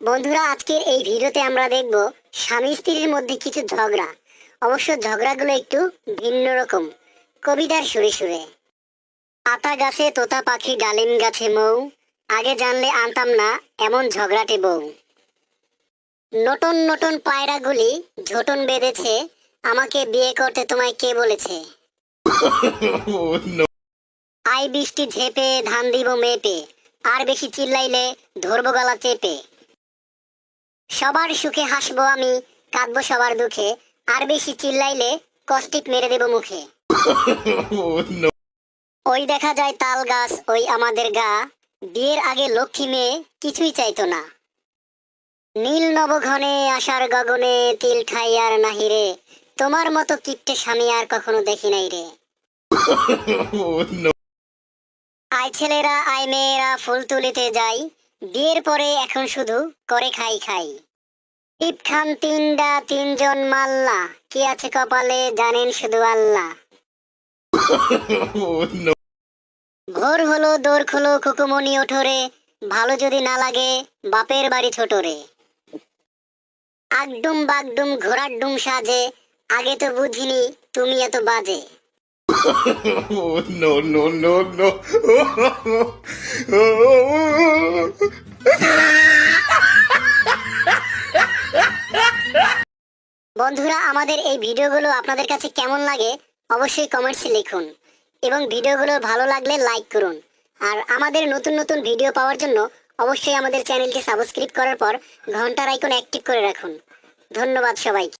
বন্ধুরা, আজকের এই ভিডিওতে আমরা দেখব স্বামী স্ত্রীর মধ্যে কিছু ঝগড়া। অবশ্য ঝগড়াগুলো একটু ভিন্ন রকম। কবিতার সুরে সুরে। আতা গাছে তোতা পাখি, ডালিম গাছে মৌ, আগে জানলে আনতাম না এমন ঝগড়াটে বউ। নটন নটন পায়রাগুলি ঝোটন বেঁধেছে, আমাকে বিয়ে করতে তোমায় কে বলেছে? Oh no. আই বৃষ্টি ঝেপে ধান দিব মেপে, আর বেশি চিল্লাইলে ধরবো গলা চেপে। সবার সুখে হাসবো আমি, কাঁদবো সবার দুঃখে, আর বেশি চিল্লাইলে কষ্টিক মেরে দেব মুখে। Oh no. ওই দেখা যায় তাল গাছ, ওই আমাদের গা, বিয়ের আগে লক্ষ্মী মেয়ে কিছুই চাইতো না। নীল নবঘনে আশার গগনে তিল ঠাই আর নাহি রে, তোমার মতো কিপ্টে স্বামী আর কখনো দেখি নাই রে। Oh no. আয় ছেলেরা আয় মেয়েরা ফুল তুলিতে যাই, বিয়ের পরে এখন শুধু করে খাই খাই। টিপ খান তিনডা তিনজন মাল্লা, কি আছে কপালে জানেন শুধু আল্লাহ। Oh no. ভোর হলো দৌড় খোলো খুকুমনি ওঠরে, ভালো যদি না লাগে বাপের বাড়ি ছোট রে। আগডুম বাগডুম ঘোড়ার ডুম সাজে, আগে তো বুঝিনি তুমি এত বাজে। Oh no no no no. Oh. বন্ধুরা, আমাদের এই ভিডিওগুলো আপনাদের কাছে কেমন লাগে অবশ্যই কমেন্টসে লিখুন, এবং ভিডিওগুলো ভালো লাগলে লাইক করুন। আর আমাদের নতুন নতুন ভিডিও পাওয়ার জন্য অবশ্যই আমাদের চ্যানেলটি সাবস্ক্রাইব করার পর ঘন্টার আইকন অ্যাক্টিভ করে রাখুন। ধন্যবাদ সবাইকে।